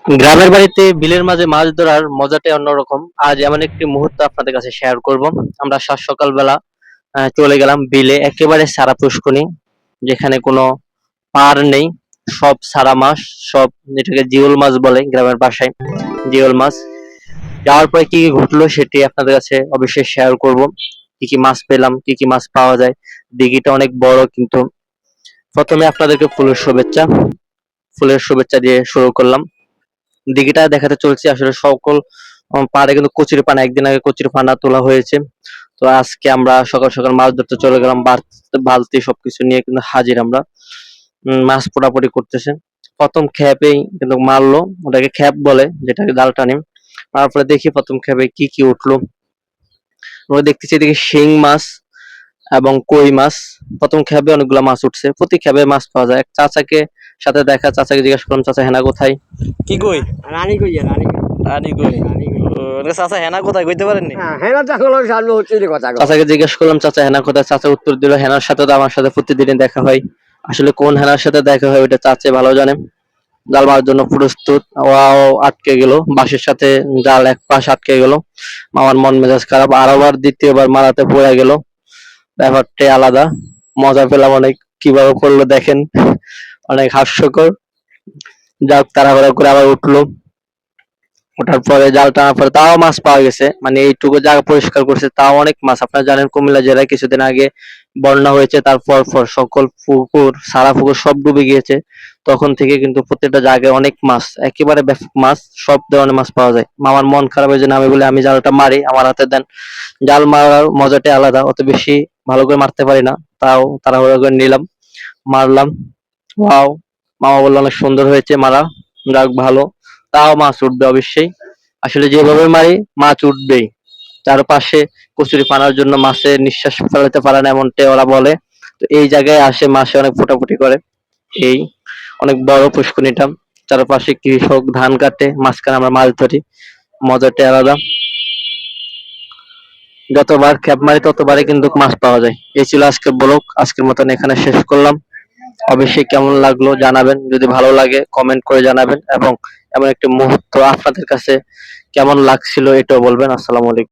গ্রামের বাড়িতে বিলের মাঝে মাছ ধরার মজাটাই অন্যরকম। আজ এমন একটি মুহূর্ত আপনাদের কাছে শেয়ার করব। আমরা সাত সকালবেলা চলে গেলাম বিলে, একেবারে সারা পুষ্কুনি, যেখানে কোনো পার নেই, সব সারা মাছ, সব যেটাকে জিওল মাছ বলে গ্রামের ভাষায়, জিওল মাছ। যাওয়ার পরে কি কি ঘটলো সেটি আপনাদের কাছে অবশ্যই শেয়ার করব। কি কি মাছ পেলাম, কি কি মাছ পাওয়া যায়। দিঘিটা অনেক বড়, কিন্তু প্রথমে আপনাদেরকে ফুলের শুভেচ্ছা দিয়ে শুরু করলাম। দিঘিটা দেখাতে চলছি, আসলে সকল পাড়ে কিন্তু কচুরি পানা, একদিন আগে কচুরি পানা তোলা হয়েছে। তো আজকে আমরা সকাল সকাল মাছ ধরতে চলে গেলাম, বালতি সবকিছু নিয়ে কিন্তু হাজির আমরা। মাছ পোড়াপুড়ি করতেছে। প্রথম খেপেই কিন্তু মারলো, ওটাকে খেপ বলে, যেটাকে জাল টানি। তারপরে দেখি প্রথম খেপে কি কি উঠলো। আমরা দেখতেছি এদিকে শিং মাছ এবং কই মাছ। প্রথম খেপে অনেকগুলো মাছ উঠছে, প্রতি খেপে মাছ পাওয়া যায়। এক চাচাকে সাথে দেখা, চাচাকে জিজ্ঞাসা করলাম, চাচা হেনা কোথায়? কি কই? রানী কইয়া রানী রানী কই? চাচা হেনা কোথায় কইতে পারেননি? হেনা চাকল সামনে হচ্ছে রে কথা চাচাকে জিজ্ঞেস করলাম, চাচা হেনা কোথায়? চাচা উত্তর দিল, হেনার সাথে তো আমার সাথে প্রতিদিনই দেখা হয়। আসলে কোন হেনার সাথে দেখা হয় ওটা চাচা ভালো জানে। জাল মারার জন্য প্রস্তুত। ওয়াও, আটকে গেল বাঁশের সাথে, জাল এক পাশ আটকে গেল। আমার মন মেজাজ খারাপ, আবার দ্বিতীয়বার মারাতে পড়ে গেল। ব্যাপারটাই আলাদা, মজা পেলাম অনেক। কিভাবে করলো দেখেন, অনেক হাস্যকর। যাক, তাড়াহুড়া করে আবার উঠলো। ওঠার পরে জাল টানার পরে তাও মাছ পাওয়া গেছে, মানে এইটুকু জায়গা পরিষ্কার করছে তাও অনেক মাছ। আপনারা জানেন কুমিল্লা জেলায় কিছুদিন আগে বন্যা হয়েছে, তারপর পর সকল পুকুর, সারা পুকুর সব ডুবে গিয়েছে। তখন থেকে কিন্তু প্রত্যেকটা জায়গায় অনেক মাছ, একেবারে ব্যাপক মাছ, সব ধরনের মাছ পাওয়া যায়। আমার মন খারাপ হয়ে যায়, আমি বলি আমি জালটা মারি, আমার হাতে দেন। জাল মারার মজাটাই আলাদা, অত বেশি ভালো করে মারতে পারি না, তাও তাড়াহুড়া করে নিলাম, মারলাম। ওয়াও, মামা বললো অনেক সুন্দর হয়েছে মারা। যাক ভালো, তাও মাছ উঠবে অবশ্যই। আসলে যেভাবে মারি মাছ উঠবেই। চারপাশে কচুরি পানার জন্য মাছের নিঃশ্বাস ফেলাতে পারে না, এমনটাই ওরা বলে। তো এই জায়গায় আসে, মাছে অনেক ফোটাফুটি করে। এই অনেক বড় পুষ্করিটা, চারপাশে কৃষক ধান কাটে, মাঝখানে আমরা মাছ ধরি, মজাটাই আলাদা। যতবার খেপ মারি ততবারই কিন্তু মাছ পাওয়া যায়। এই ছিল আজকের ব্লগ, আজকের মতন এখানে শেষ করলাম। অবশ্যই কেমন লাগলো জানাবেন, যদি ভালো লাগে কমেন্ট করে জানাবেন, এবং এমন একটি মুহূর্ত আপনাদের কাছে কেমন লাগছিল এটাও বলবেন। আসসালামু আলাইকুম।